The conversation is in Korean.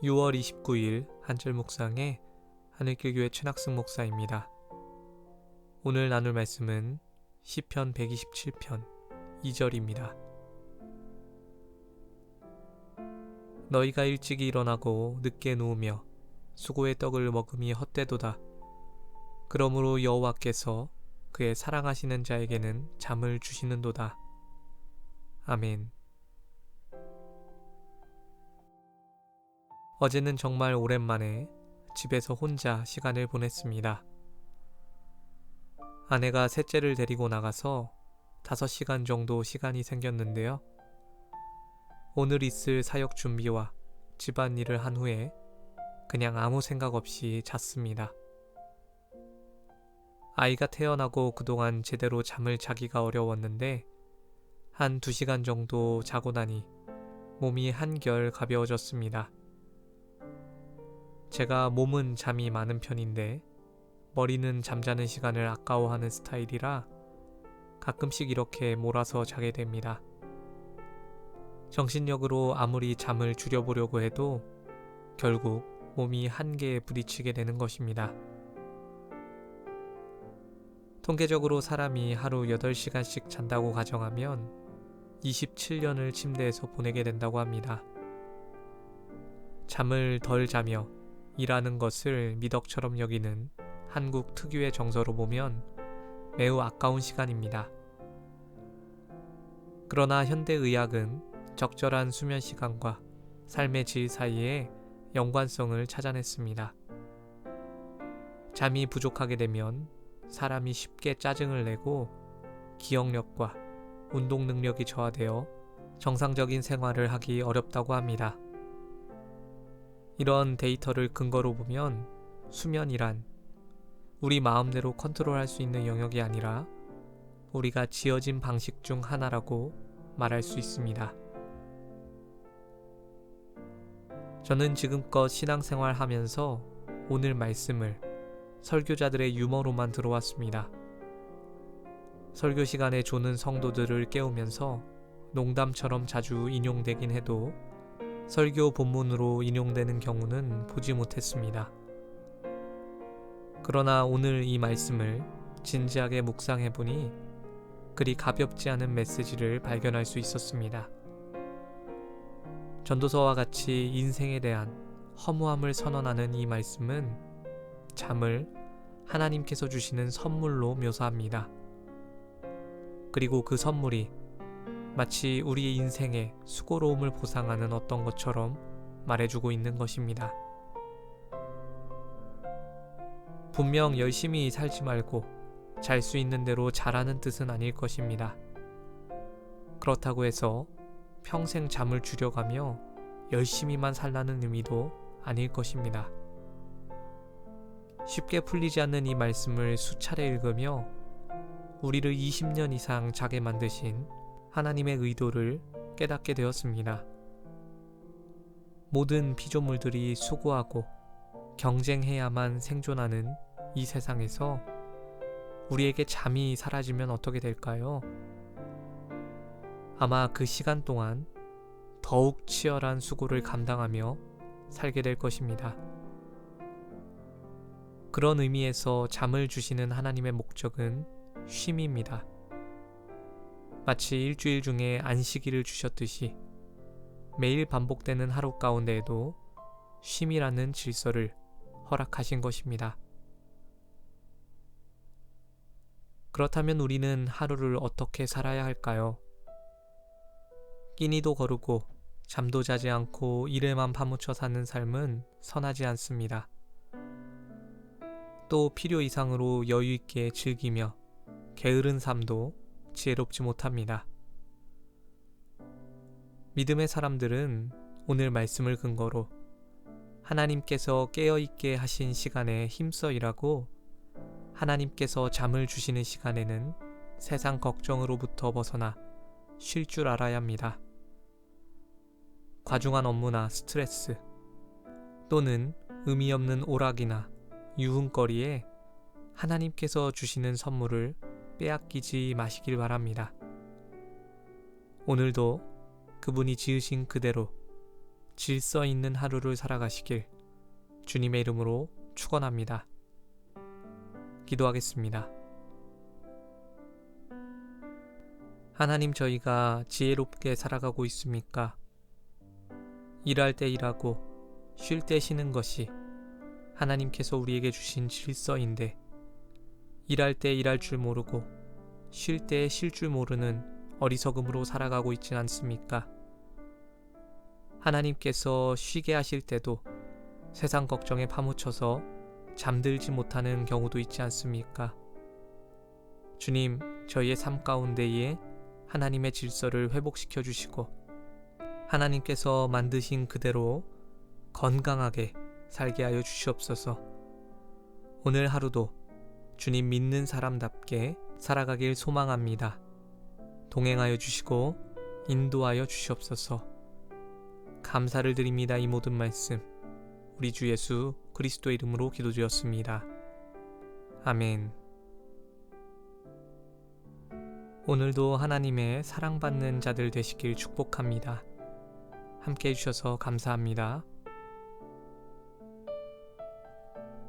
6월 29일 한절 묵상의 하늘길교회 최낙승 목사입니다. 오늘 나눌 말씀은 시편 127편 2절입니다. 너희가 일찍이 일어나고 늦게 누우며 수고의 떡을 먹음이 헛되도다. 그러므로 여호와께서 그의 사랑하시는 자에게는 잠을 주시는도다. 아멘. 어제는 정말 오랜만에 집에서 혼자 시간을 보냈습니다. 아내가 셋째를 데리고 나가서 5시간 정도 시간이 생겼는데요. 오늘 있을 사역 준비와 집안일을 한 후에 그냥 아무 생각 없이 잤습니다. 아이가 태어나고 그동안 제대로 잠을 자기가 어려웠는데 한 2시간 정도 자고 나니 몸이 한결 가벼워졌습니다. 제가 몸은 잠이 많은 편인데 머리는 잠자는 시간을 아까워하는 스타일이라 가끔씩 이렇게 몰아서 자게 됩니다. 정신력으로 아무리 잠을 줄여보려고 해도 결국 몸이 한계에 부딪히게 되는 것입니다. 통계적으로 사람이 하루 8시간씩 잔다고 가정하면 27년을 침대에서 보내게 된다고 합니다. 잠을 덜 자며 일하는 것을 미덕처럼 여기는 한국 특유의 정서로 보면 매우 아까운 시간입니다. 그러나 현대의학은 적절한 수면 시간과 삶의 질 사이에 연관성을 찾아냈습니다. 잠이 부족하게 되면 사람이 쉽게 짜증을 내고 기억력과 운동 능력이 저하되어 정상적인 생활을 하기 어렵다고 합니다. 이런 데이터를 근거로 보면 수면이란 우리 마음대로 컨트롤할 수 있는 영역이 아니라 우리가 지어진 방식 중 하나라고 말할 수 있습니다. 저는 지금껏 신앙생활 하면서 오늘 말씀을 설교자들의 유머로만 들어왔습니다. 설교 시간에 조는 성도들을 깨우면서 농담처럼 자주 인용되긴 해도 설교 본문으로 인용되는 경우는 보지 못했습니다. 그러나 오늘 이 말씀을 진지하게 묵상해보니 그리 가볍지 않은 메시지를 발견할 수 있었습니다. 전도서와 같이 인생에 대한 허무함을 선언하는 이 말씀은 잠을 하나님께서 주시는 선물로 묘사합니다. 그리고 그 선물이 마치 우리의 인생의 수고로움을 보상하는 어떤 것처럼 말해주고 있는 것입니다. 분명 열심히 살지 말고 잘 수 있는 대로 자라는 뜻은 아닐 것입니다. 그렇다고 해서 평생 잠을 줄여가며 열심히만 살라는 의미도 아닐 것입니다. 쉽게 풀리지 않는 이 말씀을 수차례 읽으며 우리를 20년 이상 자게 만드신 하나님의 의도를 깨닫게 되었습니다. 모든 피조물들이 수고하고 경쟁해야만 생존하는 이 세상에서 우리에게 잠이 사라지면 어떻게 될까요? 아마 그 시간 동안 더욱 치열한 수고를 감당하며 살게 될 것입니다. 그런 의미에서 잠을 주시는 하나님의 목적은 쉼입니다. 마치 일주일 중에 안식일을 주셨듯이 매일 반복되는 하루 가운데에도 쉼이라는 질서를 허락하신 것입니다. 그렇다면 우리는 하루를 어떻게 살아야 할까요? 끼니도 거르고 잠도 자지 않고 일에만 파묻혀 사는 삶은 선하지 않습니다. 또 필요 이상으로 여유 있게 즐기며 게으른 삶도 지혜롭지 못합니다. 믿음의 사람들은 오늘 말씀을 근거로 하나님께서 깨어있게 하신 시간에 힘써 일하고 하나님께서 잠을 주시는 시간에는 세상 걱정으로부터 벗어나 쉴 줄 알아야 합니다. 과중한 업무나 스트레스 또는 의미 없는 오락이나 유흥거리에 하나님께서 주시는 선물을 빼앗기지 마시길 바랍니다. 오늘도 그분이 지으신 그대로 질서 있는 하루를 살아가시길 주님의 이름으로 축원합니다. 기도하겠습니다. 하나님, 저희가 지혜롭게 살아가고 있습니까? 일할 때 일하고 쉴 때 쉬는 것이 하나님께서 우리에게 주신 질서인데, 일할 때 일할 줄 모르고 쉴 때 쉴 줄 모르는 어리석음으로 살아가고 있진 않습니까? 하나님께서 쉬게 하실 때도 세상 걱정에 파묻혀서 잠들지 못하는 경우도 있지 않습니까? 주님, 저희의 삶 가운데에 하나님의 질서를 회복시켜 주시고 하나님께서 만드신 그대로 건강하게 살게 하여 주시옵소서. 오늘 하루도 주님 믿는 사람답게 살아가길 소망합니다. 동행하여 주시고 인도하여 주시옵소서. 감사를 드립니다. 이 모든 말씀 우리 주 예수 그리스도의 이름으로 기도드렸습니다. 아멘. 오늘도 하나님의 사랑받는 자들 되시길 축복합니다. 함께 해주셔서 감사합니다.